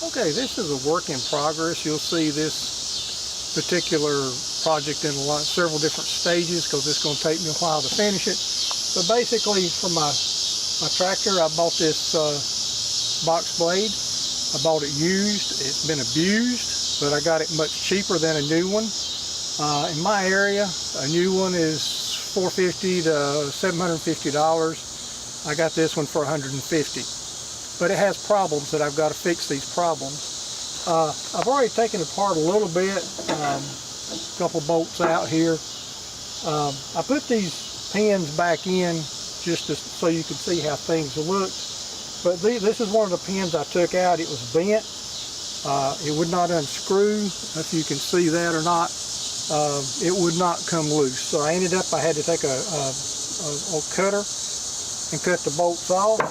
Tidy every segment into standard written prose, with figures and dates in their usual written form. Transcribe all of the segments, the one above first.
Okay, this is a work in progress. You'll see this particular project in several different stages because it's going to take me a while to finish it. But basically, for my tractor, I bought this box blade. I bought it used. It's been abused, but I got it much cheaper than a new one. In my area, a new one is $450 to $750. I got this one for $150. But it has problems that I've got to fix these problems. I've already taken it apart a little bit, a couple bolts out here. I put these pins back in just so you can see how things look. But this is one of the pins I took out. It was bent. It would not unscrew, if you can see that or not. It would not come loose. So I had to take a cutter and cut the bolts off.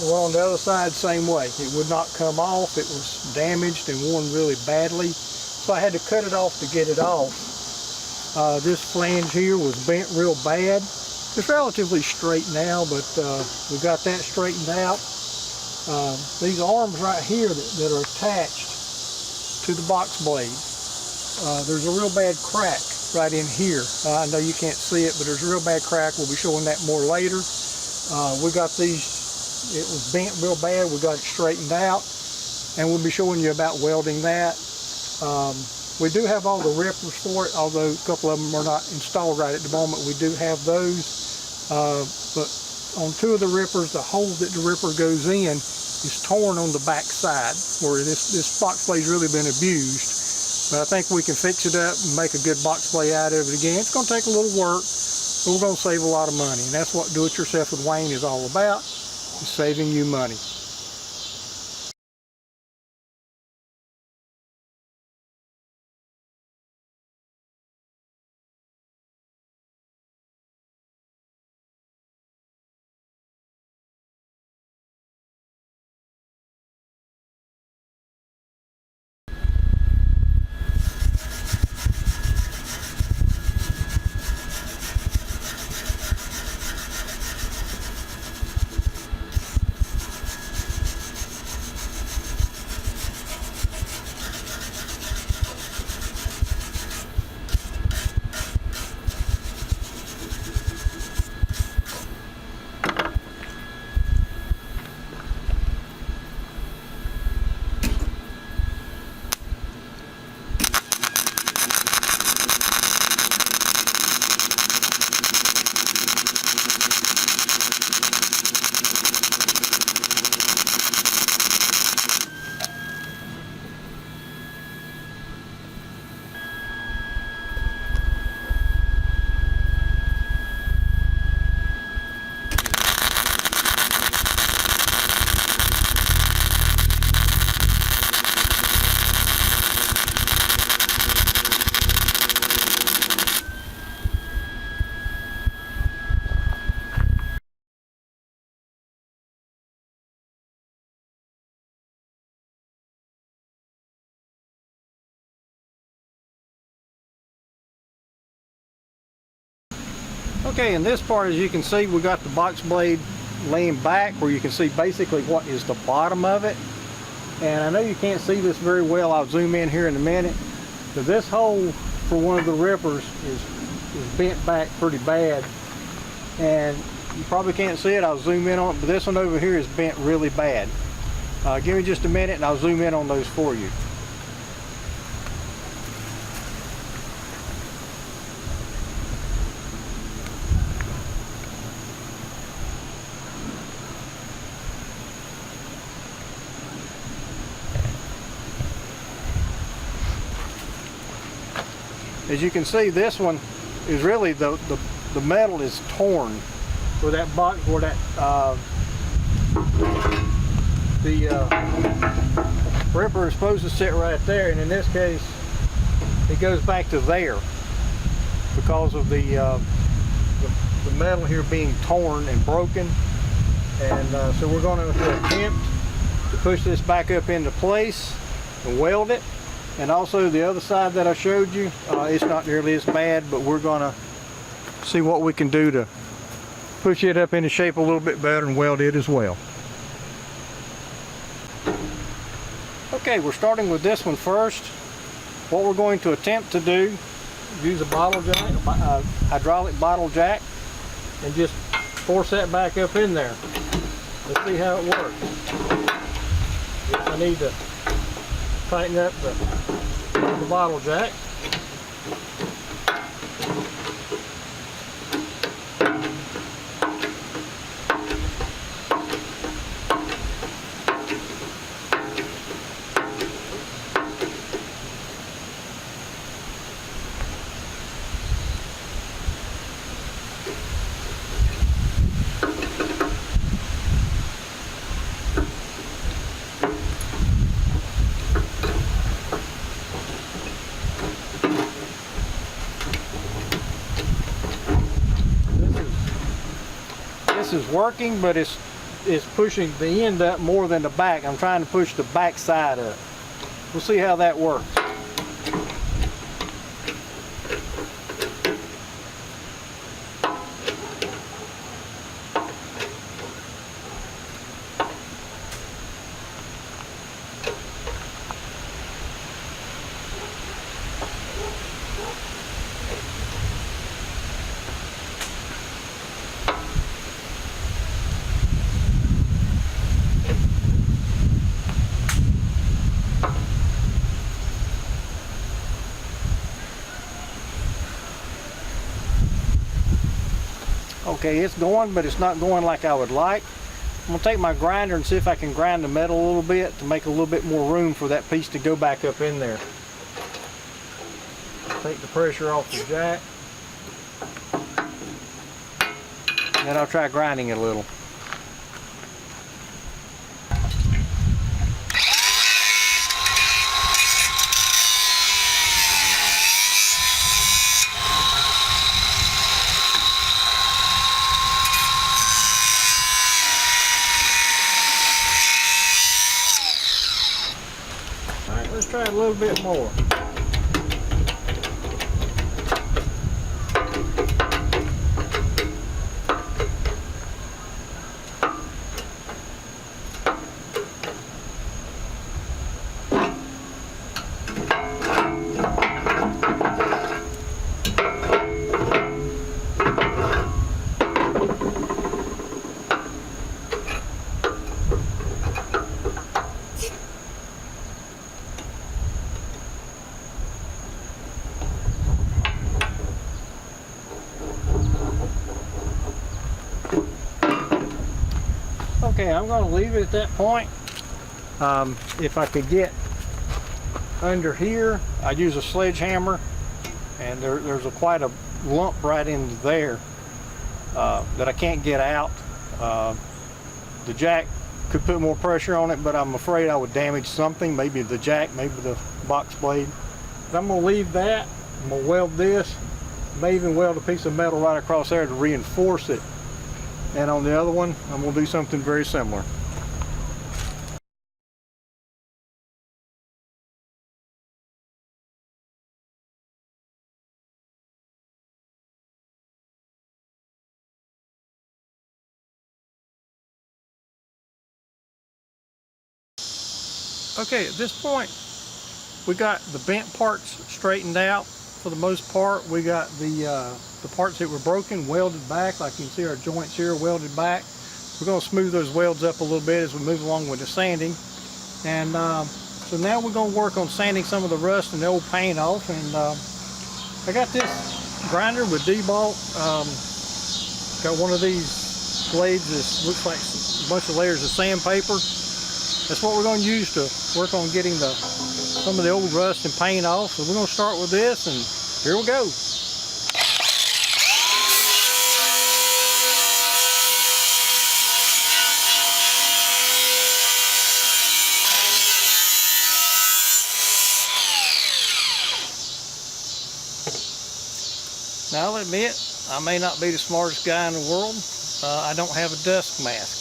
Well, on the other side, same way. It would not come off. It was damaged and worn really badly. So I had to cut it off to get it off. This flange here was bent real bad. It's relatively straight now, but we got that straightened out. These arms right here that are attached to the box blade, there's a real bad crack right in here. I know you can't see it, but there's a real bad crack. We'll be showing that more later. We got these. It was bent real bad. We got it straightened out, and we'll be showing you about welding that. We do have all the rippers for it, although a couple of them are not installed right at the moment. We do have those, but on two of the rippers, the hole that the ripper goes in is torn on the back side, where this box blade's really been abused. But I think we can fix it up and make a good box blade out of it again. It's going to take a little work, but we're going to save a lot of money, and that's what Do-It-Yourself with Wayne is all about. Saving you money. Okay, in this part, as you can see, we got the box blade laying back where you can see basically what is the bottom of it. And I know you can't see this very well. I'll zoom in here in a minute. So this hole for one of the rippers is bent back pretty bad. And you probably can't see it. I'll zoom in on it, but this one over here is bent really bad. Give me just a minute and I'll zoom in on those for you. As you can see, this one is really the metal is torn where that box, where that ripper is supposed to sit right there, and in this case it goes back to there because of the metal here being torn and broken. And so we're going to attempt to push this back up into place and weld it. And also the other side that I showed you, it's not nearly as bad, but we're going to see what we can do to push it up into shape a little bit better and weld it as well. Okay, we're starting with this one first. What we're going to attempt to do, use a bottle jack, a hydraulic bottle jack, and just force that back up in there. Let's see how it works. I need to tighten up the bottle jack. This is working, but it's pushing the end up more than the back. I'm trying to push the back side up. We'll see how that works. Okay, it's going, but it's not going like I would like. I'm going to take my grinder and see if I can grind the metal a little bit to make a little bit more room for that piece to go back up in there. Take the pressure off the jack. And then I'll try grinding it a little. Let's try a little bit more. Okay, I'm going to leave it at that point. If I could get under here, I'd use a sledgehammer, and there's quite a lump right in there that I can't get out. The jack could put more pressure on it, but I'm afraid I would damage something, maybe the jack, maybe the box blade. But I'm going to leave that. I'm going to weld this. May even weld a piece of metal right across there to reinforce it. And on the other one, I'm going to do something very similar. Okay, at this point, we got the bent parts straightened out for the most part. We got the parts that were broken welded back. Like you can see, our joints here welded back. We're going to smooth those welds up a little bit as we move along with the sanding. And so now we're going to work on sanding some of the rust and the old paint off. And I got this grinder with D-bolt. Got one of these blades that looks like a bunch of layers of sandpaper. That's what we're going to use to work on getting some of the old rust and paint off. So we're going to start with this, and here we go. Now I'll admit, I may not be the smartest guy in the world. I don't have a dust mask.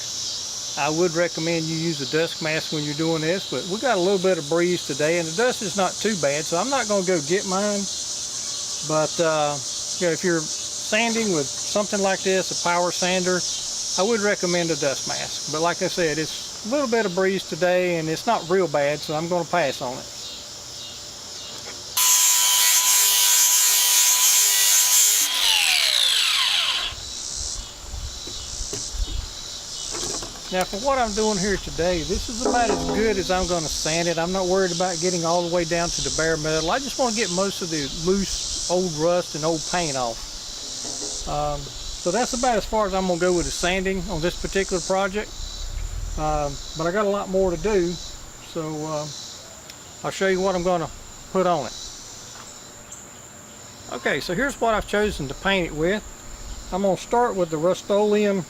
I would recommend you use a dust mask when you're doing this, but we got a little bit of breeze today and the dust is not too bad, so I'm not going to go get mine. But you know, if you're sanding with something like this, a power sander, I would recommend a dust mask. But like I said, it's A little bit of breeze today, and it's not real bad, so I'm going to pass on it. Now for what I'm doing here today, this is about as good as I'm going to sand it. I'm not worried about getting all the way down to the bare metal. I just want to get most of the loose old rust and old paint off. So that's about as far as I'm going to go with the sanding on this particular project. But I got a lot more to do, so I'll show you what I'm going to put on it. Okay, so here's what I've chosen to paint it with. I'm going to start with the Rust-Oleum.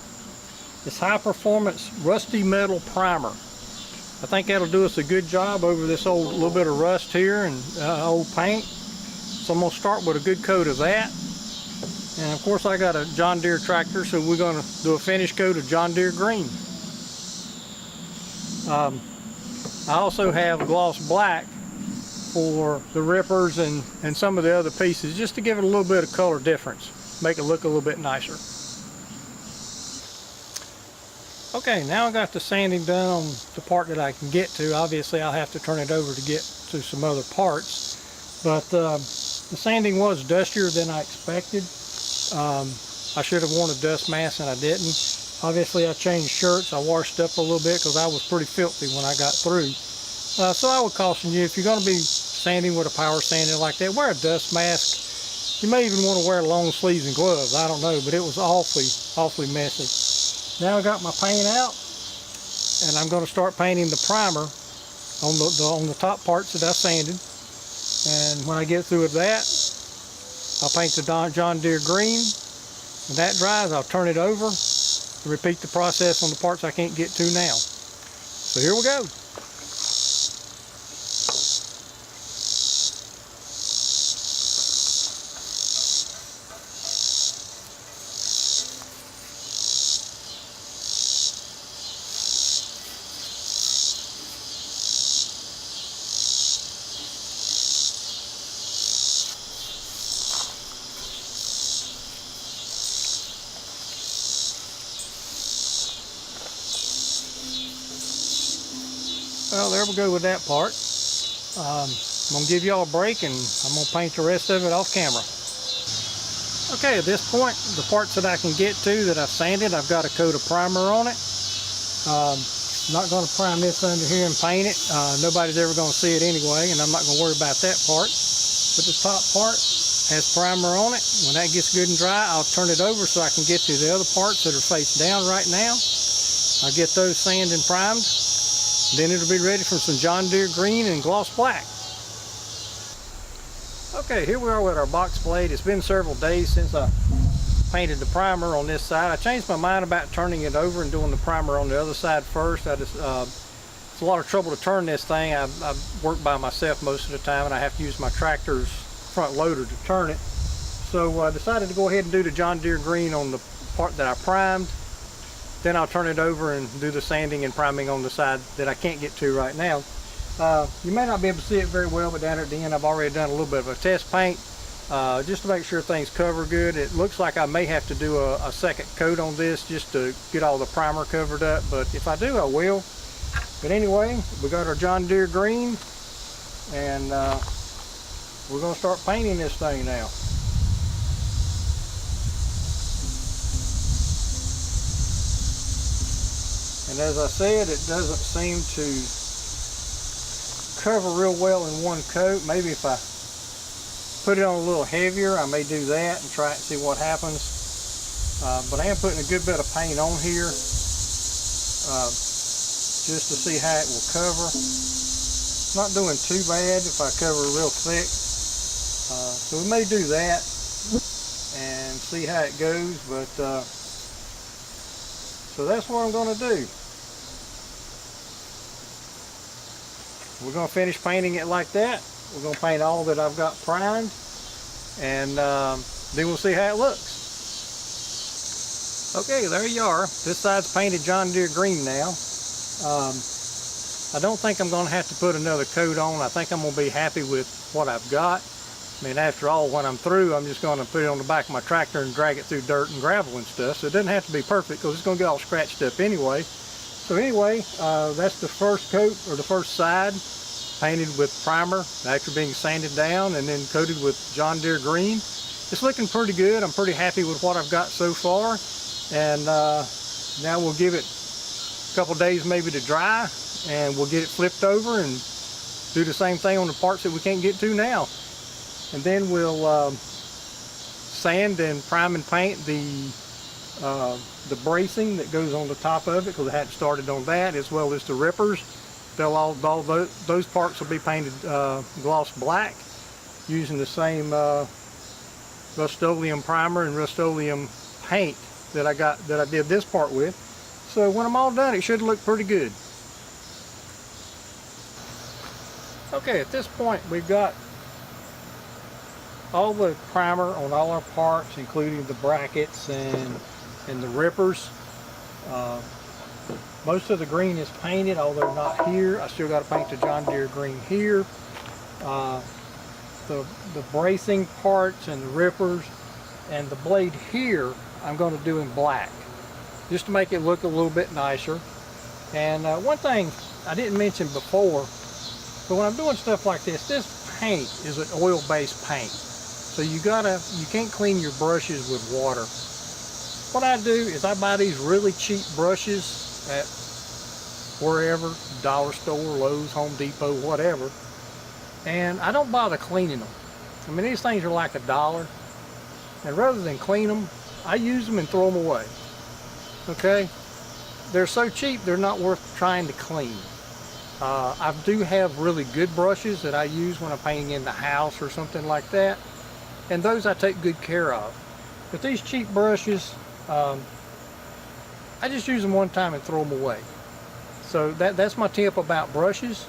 It's high performance rusty metal primer. I think that'll do us a good job over this old little bit of rust here and old paint. So I'm going to start with a good coat of that. And of course I got a John Deere tractor, so we're going to do a finish coat of John Deere green. I also have gloss black for the rippers and some of the other pieces, just to give it a little bit of color difference, make it look a little bit nicer. Okay, now I got the sanding done on the part that I can get to. Obviously I'll have to turn it over to get to some other parts, but the sanding was dustier than I expected. I should have worn a dust mask and I didn't. Obviously I changed shirts, I washed up a little bit because I was pretty filthy when I got through. So I would caution you, if you're going to be sanding with a power sander like that, wear a dust mask. You may even want to wear long sleeves and gloves, I don't know, but it was awfully messy. Now I got my paint out, and I'm going to start painting the primer on the top parts that I sanded. And when I get through with that, I'll paint the John Deere green. When that dries, I'll turn it over and repeat the process on the parts I can't get to now. So here we go. Well, there we go with that part. I'm going to give y'all a break and I'm going to paint the rest of it off camera. Okay, at this point, the parts that I can get to that I've sanded, I've got a coat of primer on it. I'm not going to prime this under here and paint it. Nobody's ever going to see it anyway, and I'm not going to worry about that part. But the top part has primer on it. When that gets good and dry, I'll turn it over so I can get to the other parts that are face down right now. I'll get those sanded and primed. Then it'll be ready for some John Deere green and gloss black. Okay, here we are with our box blade. It's been several days since I painted the primer on this side. I changed my mind about turning it over and doing the primer on the other side first. It's a lot of trouble to turn this thing. I work by myself most of the time, and I have to use my tractor's front loader to turn it. So I decided to go ahead and do the John Deere green on the part that I primed. Then I'll turn it over and do the sanding and priming on the side that I can't get to right now. You may not be able to see it very well, but down at the end I've already done a little bit of a test paint just to make sure things cover good. It looks like I may have to do a second coat on this just to get all the primer covered up, but if I do, I will. But anyway, we got our John Deere green, and we're going to start painting this thing now. And as I said, it doesn't seem to cover real well in one coat. Maybe if I put it on a little heavier, I may do that and try it and see what happens. But I am putting a good bit of paint on here just to see how it will cover. Not doing too bad if I cover real thick. So we may do that and see how it goes. But so that's what I'm going to do. We're going to finish painting it like that. We're going to paint all that I've got primed, and then we'll see how it looks. Okay, there you are. This side's painted John Deere green now. I don't think I'm going to have to put another coat on. I think I'm going to be happy with what I've got. I mean, after all, when I'm through, I'm just going to put it on the back of my tractor and drag it through dirt and gravel and stuff. So it doesn't have to be perfect because it's going to get all scratched up anyway. So anyway, that's the first coat, or the first side, painted with primer after being sanded down and then coated with John Deere green. It's looking pretty good. I'm pretty happy with what I've got so far. And now we'll give it a couple days maybe to dry, and we'll get it flipped over and do the same thing on the parts that we can't get to now. And then we'll sand and prime and paint the bracing that goes on the top of it, because I hadn't started on that, as well as the rippers. All those parts will be painted gloss black using the same Rust-Oleum primer and Rust-Oleum paint that I did this part with. So when I'm all done, it should look pretty good. Okay, at this point we've got all the primer on all our parts, including the brackets and the rippers. Most of the green is painted, although not here. I still got to paint the John Deere green here. The bracing parts and the rippers and the blade here I'm going to do in black, just to make it look a little bit nicer. And one thing I didn't mention before, but when I'm doing stuff like this paint is an oil-based paint, so you can't clean your brushes with water. What I do is I buy these really cheap brushes at wherever, dollar store, Lowe's, Home Depot, whatever, and I don't bother cleaning them. I mean, these things are like $1, and rather than clean them, I use them and throw them away. Okay, they're so cheap they're not worth trying to clean. I do have really good brushes that I use when I'm painting in the house or something like that, and those I take good care of. But these cheap brushes, I just use them one time and throw them away. So that's my tip about brushes.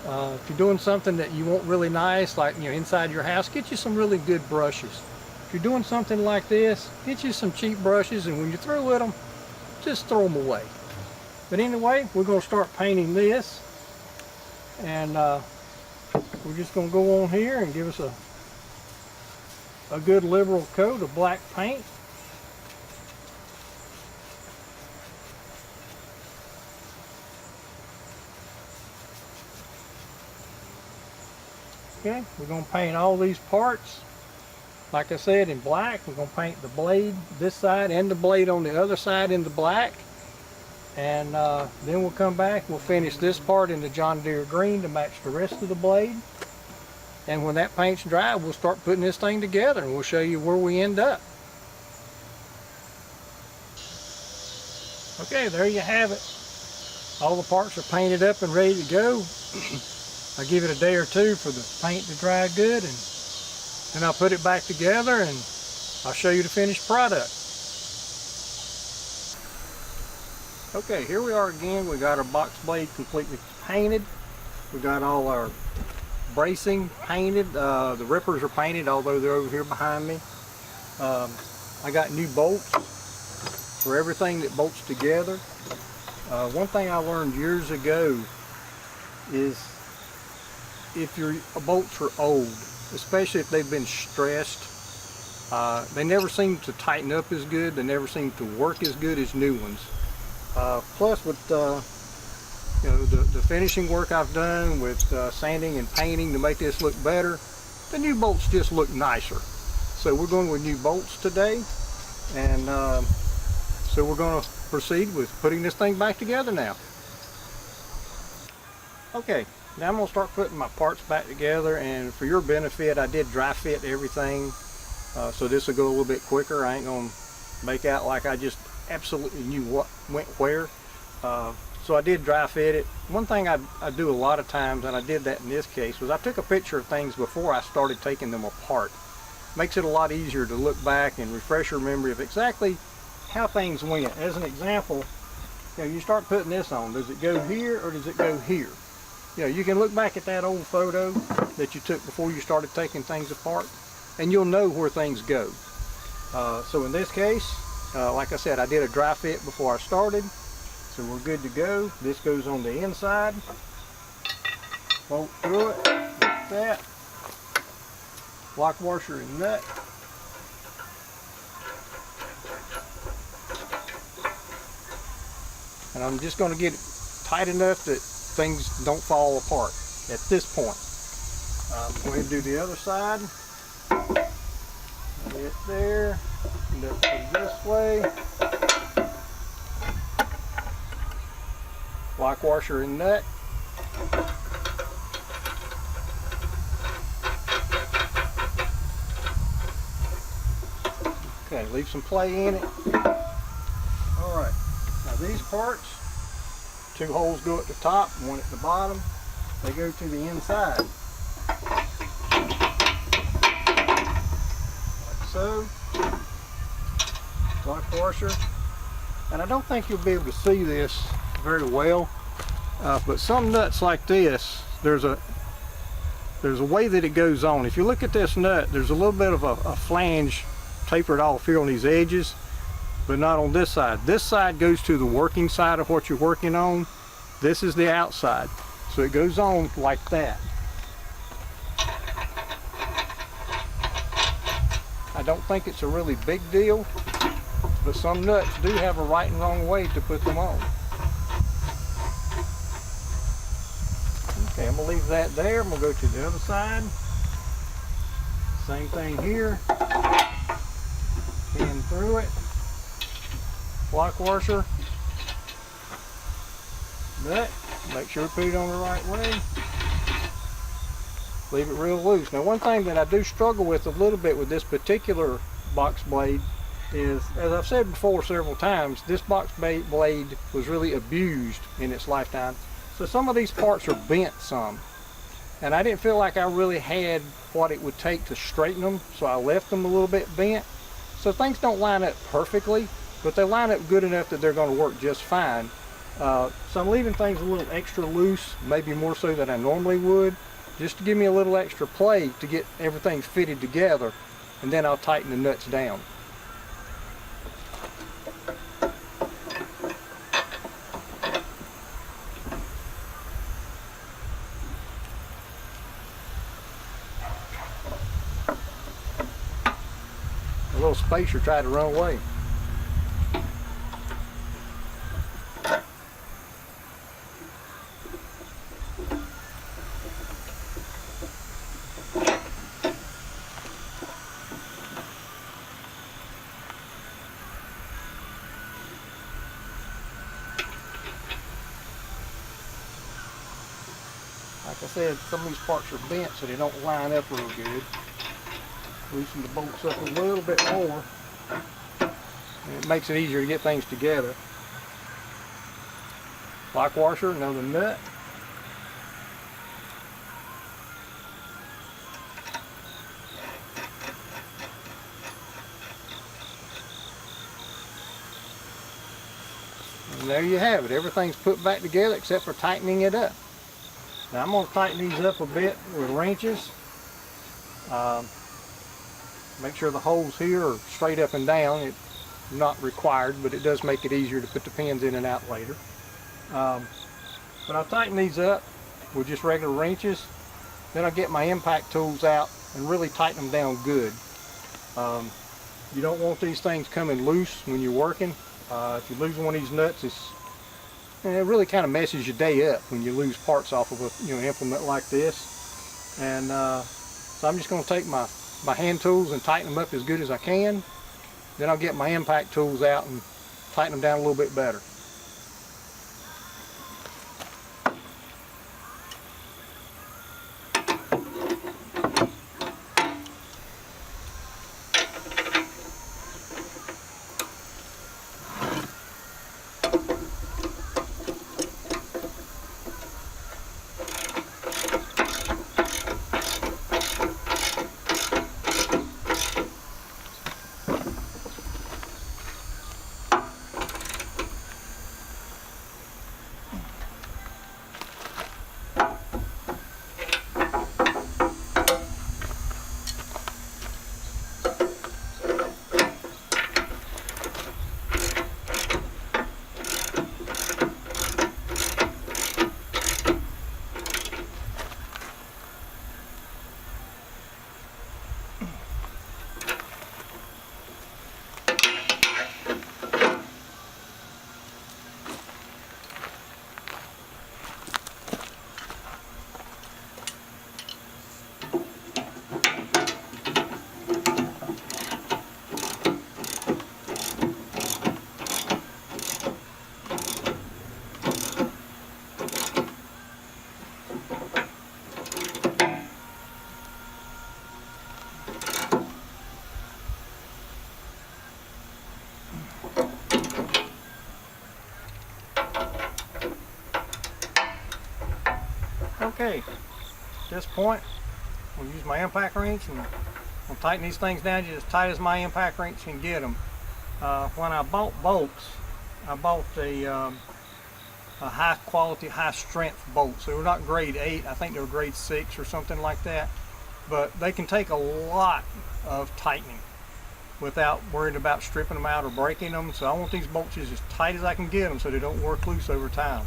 If you're doing something that you want really nice, like inside your house, get you some really good brushes. If you're doing something like this, get you some cheap brushes, and when you're through with them, just throw them away. But anyway, we're going to start painting this, and we're just going to go on here and give us a good liberal coat of black paint. Okay, we're going to paint all these parts, like I said, in black. We're going to paint the blade this side and the blade on the other side in the black. And then we'll come back, we'll finish this part in the John Deere green to match the rest of the blade. And when that paint's dry, we'll start putting this thing together, and we'll show you where we end up. Okay, there you have it. All the parts are painted up and ready to go. I'll give it a day or two for the paint to dry good, and then I'll put it back together and I'll show you the finished product. Okay, here we are again. We got our box blade completely painted. We got all our bracing painted. The rippers are painted, although they're over here behind me. I got new bolts for everything that bolts together. One thing I learned years ago is if your bolts are old, especially if they've been stressed, they never seem to tighten up as good. They never seem to work as good as new ones. Plus, with the finishing work I've done with sanding and painting to make this look better, the new bolts just look nicer. So we're going with new bolts today, and so we're going to proceed with putting this thing back together now. Okay. Now I'm going to start putting my parts back together, and for your benefit, I did dry fit everything, so this will go a little bit quicker. I ain't going to make out like I just absolutely knew what went where. So I did dry fit it. One thing I do a lot of times, and I did that in this case, was I took a picture of things before I started taking them apart. Makes it a lot easier to look back and refresh your memory of exactly how things went. As an example, you start putting this on. Does it go here or does it go here? You can look back at that old photo that you took before you started taking things apart, and you'll know where things go. So in this case, like I said, I did a dry fit before I started, so we're good to go. This goes on the inside. Bolt through it like that. Lock washer and nut. And I'm just going to get it tight enough that things don't fall apart at this point. Go ahead and do the other side. Get there, and up this way. Lock washer and nut. Okay, leave some play in it. Alright, now these parts, 2 holes go at the top, 1 at the bottom. They go to the inside. Like so. Lock washer. And I don't think you'll be able to see this very well, but some nuts like this, there's a way that it goes on. If you look at this nut, there's a little bit of a flange tapered off here on these edges, but not on this side. This side goes to the working side of what you're working on. This is the outside, so it goes on like that. I don't think it's a really big deal, but some nuts do have a right and wrong way to put them on. Okay, I'm gonna leave that there. I'm gonna go to the other side. Same thing here. In through it, lock washer, nut, make sure you put it on the right way, leave it real loose. Now one thing that I do struggle with a little bit with this particular box blade is, as I've said before several times, this box blade was really abused in its lifetime, so some of these parts are bent some, and I didn't feel like I really had what it would take to straighten them, so I left them a little bit bent. So things don't line up perfectly, but they line up good enough that they're going to work just fine. So I'm leaving things a little extra loose, maybe more so than I normally would, just to give me a little extra play to get everything fitted together, and then I'll tighten the nuts down. A little spacer tried to run away. Like I said, some of these parts are bent so they don't line up real good. Loosen the bolts up a little bit more, and it makes it easier to get things together. Lock washer, another nut. And there you have it. Everything's put back together except for tightening it up. Now I'm going to tighten these up a bit with wrenches. Make sure the holes here are straight up and down. It's not required, but it does make it easier to put the pins in and out later. But I'll tighten these up with just regular wrenches. Then I'll get my impact tools out and really tighten them down good. You don't want these things coming loose when you're working. If you lose one of these nuts, it really kind of messes your day up when you lose parts off of an implement like this. And so I'm just going to take my hand tools and tighten them up as good as I can. Then I'll get my impact tools out and tighten them down a little bit better. Okay, at this point, I'm going to use my impact wrench and I'll tighten these things down just as tight as my impact wrench can get them. When I bought bolts, I bought a high quality, high strength bolts. They were not grade 8, I think they were grade 6 or something like that. But they can take a lot of tightening without worrying about stripping them out or breaking them. So I want these bolts as tight as I can get them so they don't work loose over time.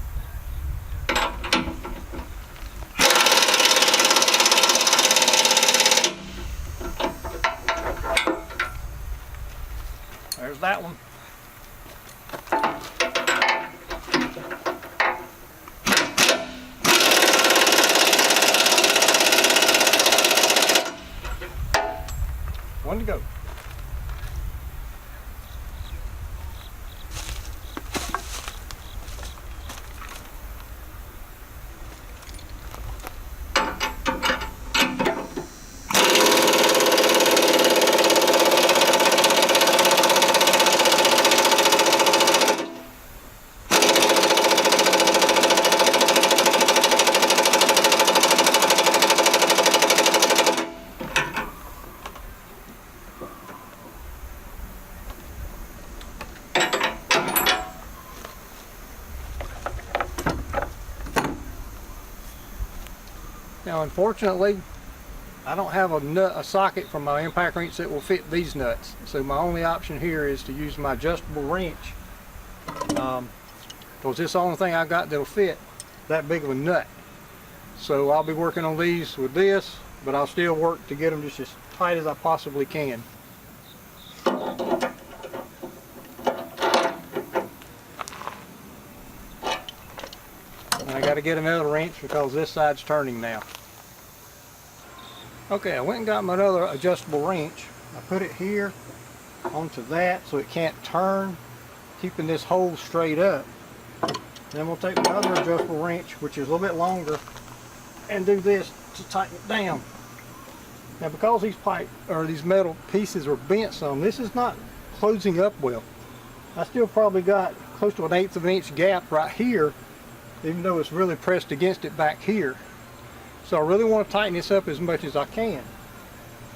There's that one. One to go. Now unfortunately, I don't have a socket from my impact wrench that will fit these nuts. So my only option here is to use my adjustable wrench, because this is the only thing I got that'll fit that big of a nut. So I'll be working on these with this, but I'll still work to get them just as tight as I possibly can. And I got to get another wrench because this side's turning now. Okay, I went and got my other adjustable wrench. I put it here onto that so it can't turn, keeping this hole straight up. Then we'll take my other adjustable wrench, which is a little bit longer, and do this to tighten it down. Now because these metal pieces are bent some, this is not closing up well. I still probably got close to 1/8 of an inch gap right here, even though it's really pressed against it back here. So I really want to tighten this up as much as I can.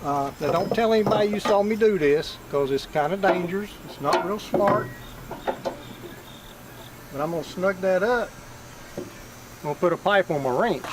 Now don't tell anybody you saw me do this, because it's kind of dangerous. It's not real smart. But I'm going to snug that up. I'm going to put a pipe on my wrench.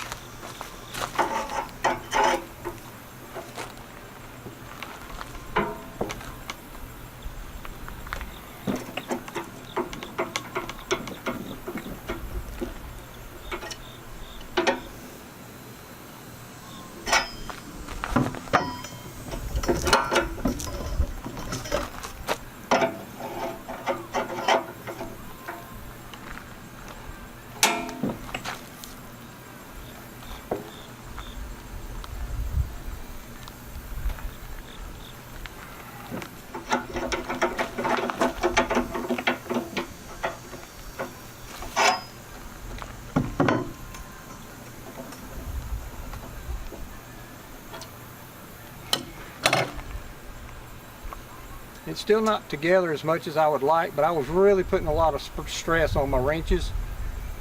It's still not together as much as I would like, but I was really putting a lot of stress on my wrenches.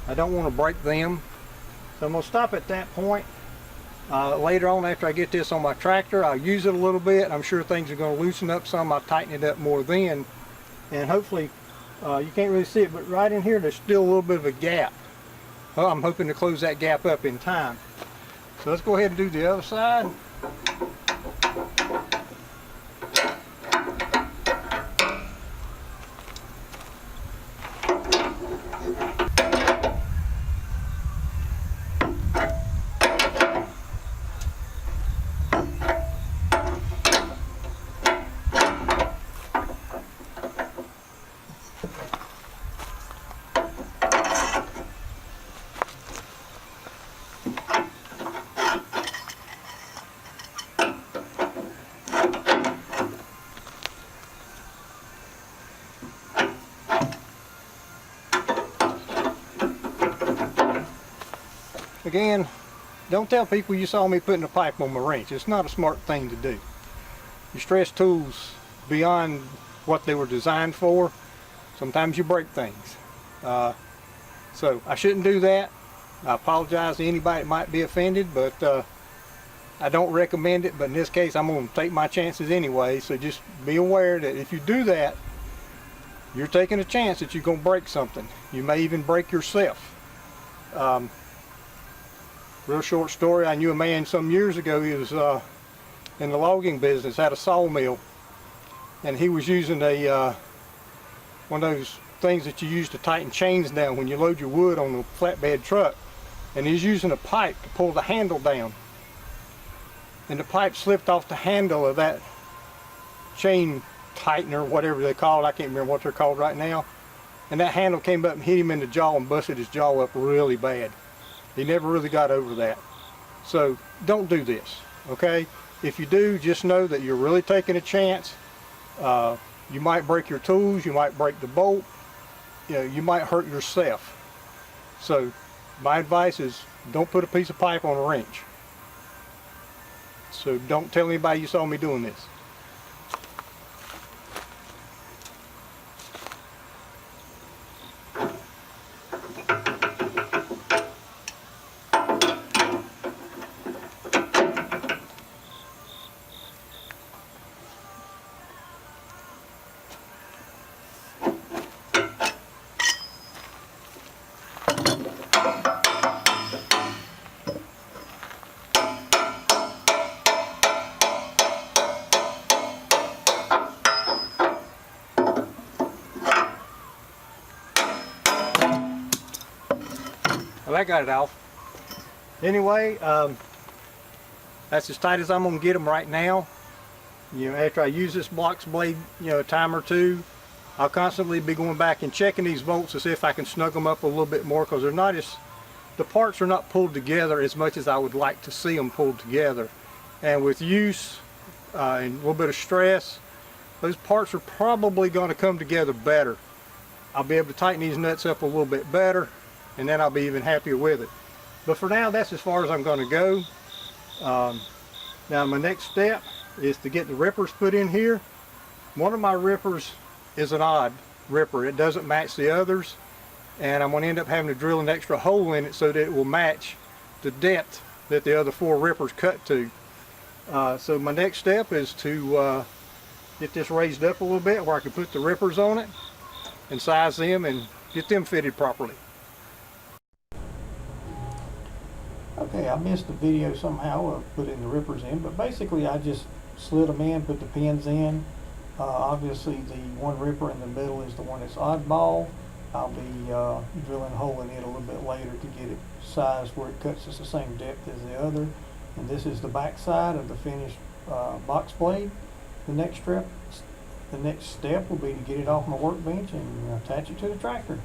I don't want to break them. So I'm going to stop at that point. Later on, after I get this on my tractor, I'll use it a little bit. I'm sure things are going to loosen up some. I'll tighten it up more then. And hopefully, you can't really see it, but right in here, there's still a little bit of a gap. Well, I'm hoping to close that gap up in time. So let's go ahead and do the other side. Again, don't tell people you saw me putting a pipe on my wrench. It's not a smart thing to do. You stress tools beyond what they were designed for. Sometimes you break things. So I shouldn't do that. I apologize to anybody that might be offended, but I don't recommend it. But in this case, I'm going to take my chances anyway. So just be aware that if you do that, you're taking a chance that you're going to break something. You may even break yourself. Real short story, I knew a man some years ago. He was in the logging business, had a sawmill, and he was using a one of those things that you use to tighten chains down when you load your wood on a flatbed truck, and he's using a pipe to pull the handle down, and the pipe slipped off the handle of that chain tightener, whatever they call it. I can't remember what they're called right now, and that handle came up and hit him in the jaw and busted his jaw up really bad. He never really got over that. So don't do this, okay? If you do, just know that you're really taking a chance. You might break your tools, you might break the bolt, you know, you might hurt yourself. So my advice is don't put a piece of pipe on a wrench. So don't tell anybody you saw me doing this. Well, I got it off. Anyway, that's as tight as I'm going to get them right now. You know, after I use this box blade, you know, a time or two, I'll constantly be going back and checking these bolts to see if I can snug them up a little bit more, because they're not as, the parts are not pulled together as much as I would like to see them pulled together. And with use and a little bit of stress, those parts are probably going to come together better. I'll be able to tighten these nuts up a little bit better, and then I'll be even happier with it. But for now, that's as far as I'm going to go. Now my next step is to get the rippers put in here. One of my rippers is an odd ripper. It doesn't match the others, and I'm going to end up having to drill an extra hole in it so that it will match the depth that the other 4 rippers cut to. So my next step is to get this raised up a little bit where I can put the rippers on it and size them and get them fitted properly. Okay, I missed the video somehow of putting the rippers in, but basically I just slid them in, put the pins in. Obviously the one ripper in the middle is the one that's oddball. I'll be drilling a hole in it a little bit later to get it sized where it cuts just the same depth as the other. And this is the back side of the finished box blade. The next step will be to get it off my workbench and attach it to the tractor.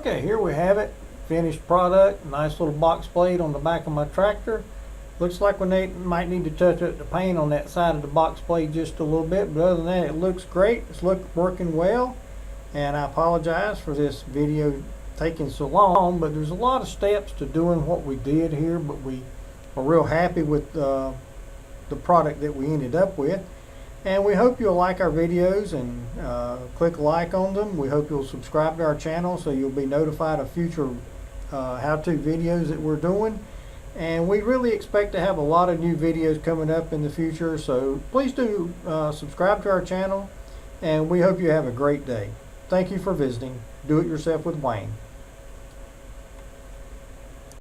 Okay, here we have it. Finished product. Nice little box blade on the back of my tractor. Looks like we might need to touch up the paint on that side of the box blade just a little bit, but other than that, it looks great. It's working well, and I apologize for this video taking so long, but there's a lot of steps to doing what we did here, but we are real happy with the product that we ended up with. And we hope you'll like our videos and click like on them. We hope you'll subscribe to our channel so you'll be notified of future how-to videos that we're doing. And we really expect to have a lot of new videos coming up in the future, so please do subscribe to our channel, and we hope you have a great day. Thank you for visiting Do It Yourself with Wayne.